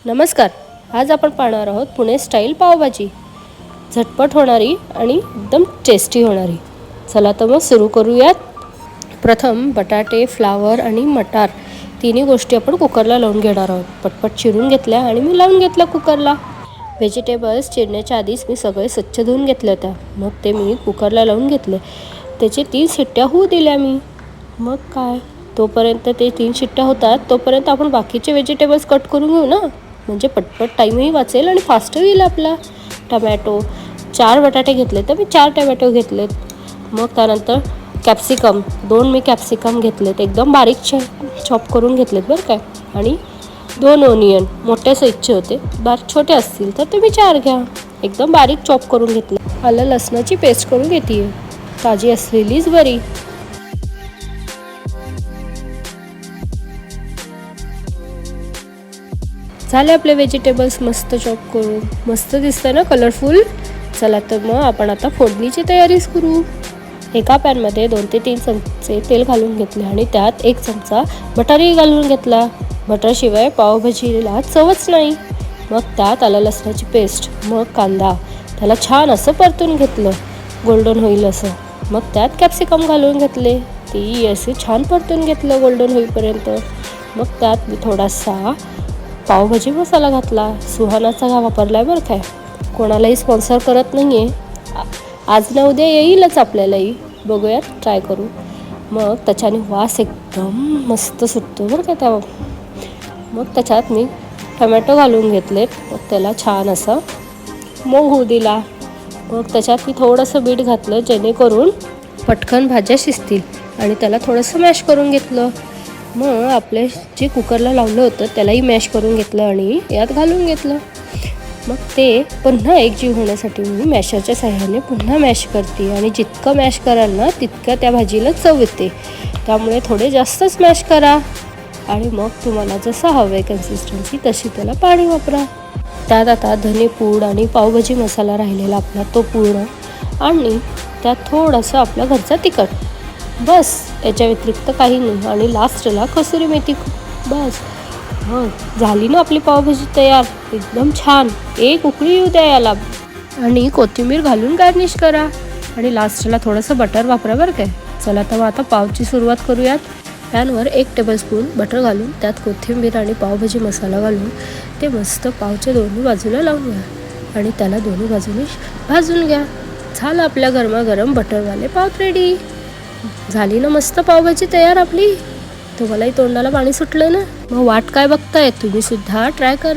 नमस्कार. आज आपण पाहणार आहोत पुणे स्टाईल पावभाजी. झटपट होणारी आणि एकदम टेस्टी होणारी. चला तर मग सुरू करूयात. प्रथम बटाटे, फ्लावर आणि मटार तिन्ही गोष्टी आपण कुकरला लावून घेणार आहोत. पटपट चिरून घेतल्या आणि मी लावून घेतलं कुकरला. व्हेजिटेबल्स चिरण्याच्या आधीच मी सगळे स्वच्छ धुवून घेतले होते. मग ते मी कुकरला लावून घेतले. त्याचे 3 शिट्ट्या होऊ दिल्या मी. मग काय, तोपर्यंत ते 3 शिट्ट्या होतात तोपर्यंत आपण बाकीचे व्हेजिटेबल्स कट करून घेऊ ना, म्हणजे पटपट टाईमही वाचेल आणि फास्ट होईल आपला. टमॅटो 4 बटाटे घेतले तर मी 4 टमॅटो घेतलेत. मग त्यानंतर कॅप्सिकम 2 मी कॅप्सिकम घेतलेत, एकदम बारीक चॉप करून घेतलेत बरं काय. आणि 2 ओनियन मोठ्या साईजचे होते, छोटे असतील तर तुम्ही 4 घ्या. एकदम बारीक चॉप करून घेतले. आलं लसणाची पेस्ट करून घेते, ताजी असलेलीच बरी. झाले आपले व्हेजिटेबल्स मस्त चॉप करून. मस्त दिसतं ना, कलरफुल. चला तर मग आपण आता फोडणीची तयारी करू. एका पॅनमध्ये 2 ते 3 चमचे तेल घालून घेतले आणि त्यात 1 चमचा बटरही घालून घेतला. बटरशिवाय पावभाजीला चवच नाही. मग त्यात आलं लसणाची पेस्ट, मग कांदा, त्याला छान असं परतून घेतलं गोल्डन होईल असं. मग त्यात कॅप्सिकम घालून घेतले, ती असे छान परतून घेतलं गोल्डन होईपर्यंत. मग त्यात मी थोडासा पावभाजी मसाला घातला. सुहानाचा वापरला आहे बरं काय. कोणालाही स्पॉन्सर करत नाही आहे, आज ना उद्या येईलच आपल्यालाही, बघूयात ट्राय करू. मग त्याच्याने वास एकदम मस्त सुटतो बरं काय त्या. मग त्याच्यात मी टमॅटो घालून घेतलेत. मग त्याला छान असं मऊ होऊ दिला. मग त्याच्यात मी थोडंसं मीठ घातलं जेणेकरून पटकन भाज्या शिजतील आणि त्याला थोडंसं मॅश करून घेतलं. मग आपले जे कुकरला लावलं होतं त्यालाही मॅश करून घेतलं आणि यात घालून घेतलं. मग ते पुन्हा एकजीव होण्यासाठी मी मॅशरच्या साह्याने पुन्हा मॅश करते. आणि जितकं मॅश कराल ना तितकं त्या भाजीला चव येते, त्यामुळे थोडे जास्तच मॅश करा. आणि मग तुम्हाला जसं हवं आहे कन्सिस्टन्सी तशी त्याला पाणी वापरा. त्यात आता धनेपूड आणि पावभाजी मसाला राहिलेला आपला तो पूर्ण, आणि त्यात थोडंसं आपल्या घरचा तिखट, बस. याच्या व्यतिरिक्त काही नाही. आणि लास्टला कसुरी मेथी, बस. झाली ना आपली पावभाजी तयार. एकदम छान. एक उकळी येऊ द्या याला आणि कोथिंबीर घालून गार्निश करा. आणि लास्टला थोडंसं बटर वापरा बरं काय. चला तर मग आता पावची सुरुवात करूयात. पॅनवर 1 टेबलस्पून बटर घालून त्यात कोथिंबीर आणि पावभाजी मसाला घालून ते मस्त पावच्या दोन्ही बाजूला लावून घ्या आणि त्याला दोन्ही बाजूने भाजून घ्या. झालं आपल्या गरमागरम बटरवाले पाव रेडी. झाली ना मस्त पावभाजी तयार आपली. तुम्हालाही तोंडाला पाणी सुटलं ना, मग वाट काय बघताय, तुम्ही सुद्धा ट्राय करा.